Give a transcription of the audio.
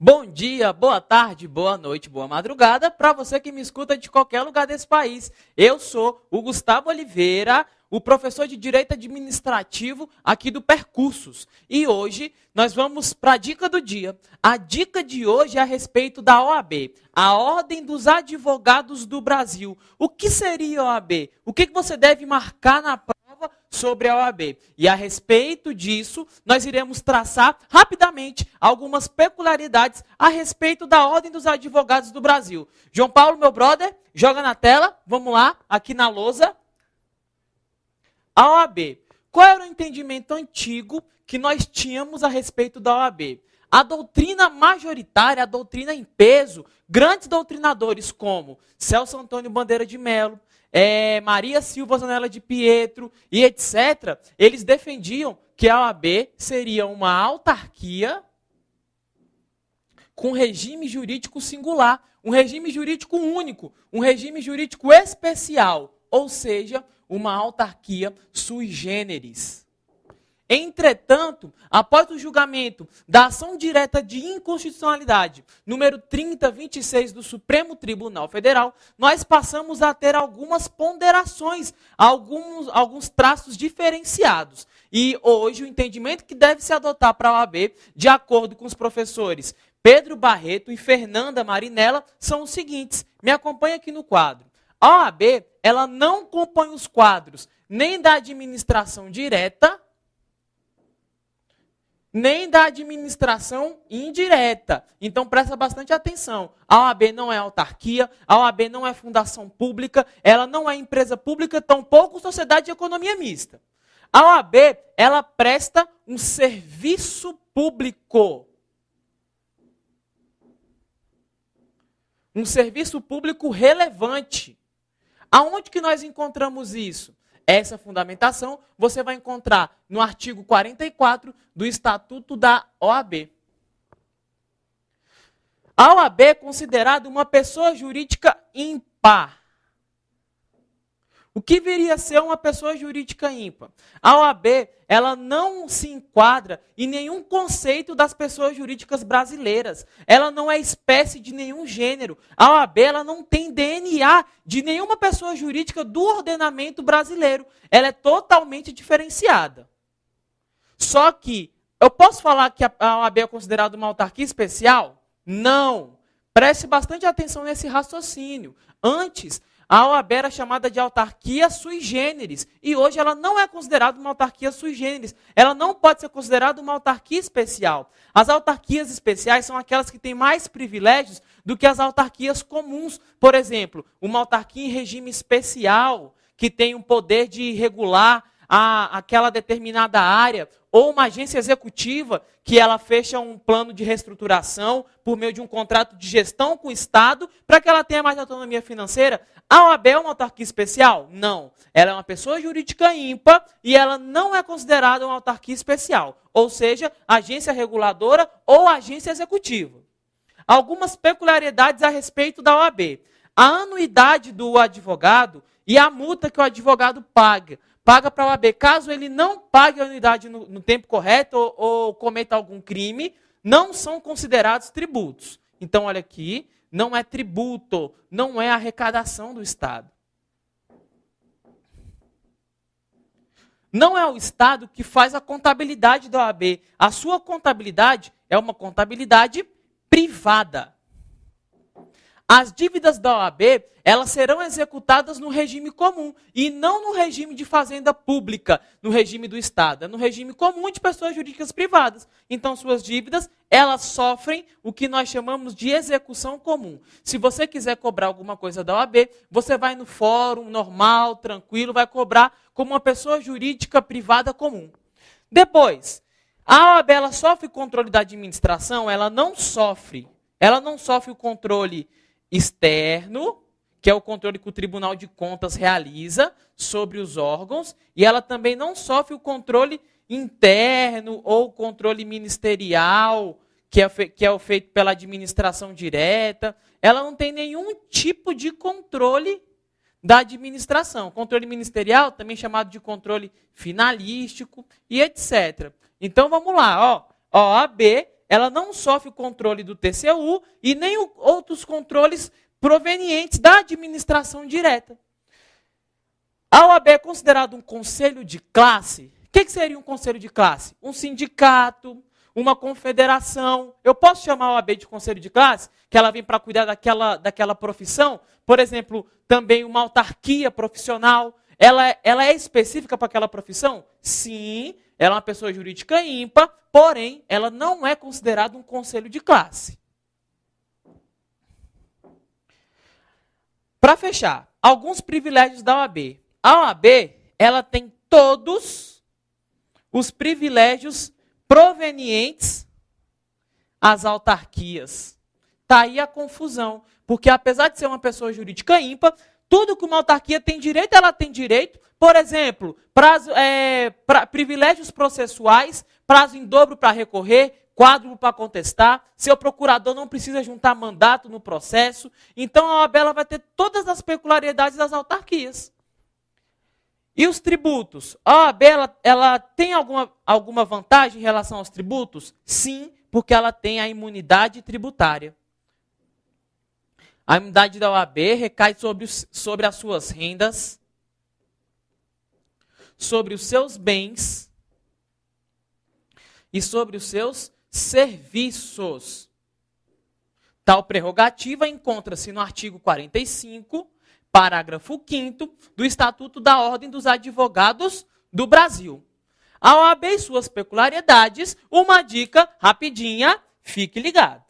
Bom dia, boa tarde, boa noite, boa madrugada para você que me escuta de qualquer lugar desse país. Eu sou o Gustavo Oliveira, o professor de Direito Administrativo aqui do Percursos. E hoje nós vamos para a dica do dia. A dica de hoje é a respeito da OAB, a Ordem dos Advogados do Brasil. O que seria a OAB? O que você deve marcar na prova sobre a OAB? E a respeito disso, nós iremos traçar rapidamente algumas peculiaridades a respeito da Ordem dos Advogados do Brasil. João Paulo, meu brother, joga na tela, vamos lá, aqui na lousa. A OAB. Qual era o entendimento antigo que nós tínhamos a respeito da OAB? A doutrina majoritária, a doutrina em peso, grandes doutrinadores como Celso Antônio Bandeira de Mello, Maria Silva Zanella de Pietro e etc., eles defendiam que a OAB seria uma autarquia com regime jurídico singular, um regime jurídico único, um regime jurídico especial, ou seja, uma autarquia sui generis. Entretanto, após o julgamento da ação direta de inconstitucionalidade, número 3026 do Supremo Tribunal Federal, nós passamos a ter algumas ponderações, alguns traços diferenciados. E hoje o entendimento que deve se adotar para a OAB, de acordo com os professores Pedro Barreto e Fernanda Marinella, são os seguintes. Me acompanha aqui no quadro. A OAB, ela não compõe os quadros nem da administração direta, nem da administração indireta. Então, presta bastante atenção. A OAB não é autarquia, a OAB não é fundação pública, ela não é empresa pública, tampouco sociedade de economia mista. A OAB, ela presta um serviço público. Um serviço público relevante. Aonde que nós encontramos isso? Essa fundamentação você vai encontrar no artigo 44 do Estatuto da OAB. A OAB é considerada uma pessoa jurídica ímpar. O que viria a ser uma pessoa jurídica ímpar? A OAB, ela não se enquadra em nenhum conceito das pessoas jurídicas brasileiras. Ela não é espécie de nenhum gênero. A OAB, ela não tem DNA de nenhuma pessoa jurídica do ordenamento brasileiro. Ela é totalmente diferenciada. Só que, eu posso falar que a OAB é considerada uma autarquia especial? Não. Preste bastante atenção nesse raciocínio. Antes, a OAB era chamada de autarquia sui generis e hoje ela não é considerada uma autarquia sui generis. Ela não pode ser considerada uma autarquia especial. As autarquias especiais são aquelas que têm mais privilégios do que as autarquias comuns. Por exemplo, uma autarquia em regime especial, que tem o poder de regular aquela determinada área, ou uma agência executiva que ela fecha um plano de reestruturação por meio de um contrato de gestão com o Estado para que ela tenha mais autonomia financeira. A OAB é uma autarquia especial? Não. Ela é uma pessoa jurídica ímpar e ela não é considerada uma autarquia especial, ou seja, agência reguladora ou agência executiva. Algumas peculiaridades a respeito da OAB. A anuidade do advogado e a multa que o advogado paga para a OAB. Caso ele não pague a anuidade no tempo correto ou cometa algum crime, não são considerados tributos. Então, olha aqui, não é tributo, não é arrecadação do Estado. Não é o Estado que faz a contabilidade da OAB. A sua contabilidade é uma contabilidade privada. As dívidas da OAB, elas serão executadas no regime comum e não no regime de fazenda pública, no regime do Estado. É no regime comum de pessoas jurídicas privadas. Então, suas dívidas, elas sofrem o que nós chamamos de execução comum. Se você quiser cobrar alguma coisa da OAB, você vai no fórum, normal, tranquilo, vai cobrar como uma pessoa jurídica privada comum. Depois, a OAB, ela sofre controle da administração? Ela não sofre o controle externo, que é o controle que o Tribunal de Contas realiza sobre os órgãos, e ela também não sofre o controle interno ou controle ministerial, que é feito pela administração direta. Ela não tem nenhum tipo de controle da administração. Controle ministerial, também chamado de controle finalístico e etc. Então, vamos lá. A OAB, ela não sofre o controle do TCU e nem outros controles provenientes da administração direta. A OAB é considerada um conselho de classe. O que seria um conselho de classe? Um sindicato, uma confederação. Eu posso chamar a OAB de conselho de classe? Que ela vem para cuidar daquela profissão? Por exemplo, também uma autarquia profissional. Ela é específica para aquela profissão? Sim, ela é uma pessoa jurídica ímpar, porém, ela não é considerada um conselho de classe. Para fechar, alguns privilégios da OAB. A OAB, ela tem todos os privilégios provenientes às autarquias. Está aí a confusão, porque apesar de ser uma pessoa jurídica ímpar, tudo que uma autarquia tem direito, ela tem direito. Por exemplo, privilégios processuais, prazo em dobro para recorrer, quádruplo para contestar. Seu procurador não precisa juntar mandato no processo. Então a OAB ela vai ter todas as peculiaridades das autarquias. E os tributos? A OAB ela tem alguma vantagem em relação aos tributos? Sim, porque ela tem a imunidade tributária. A imunidade da OAB recai sobre as suas rendas, sobre os seus bens e sobre os seus serviços. Tal prerrogativa encontra-se no artigo 45, parágrafo 5º do Estatuto da Ordem dos Advogados do Brasil. A OAB e suas peculiaridades, uma dica rapidinha, fique ligado.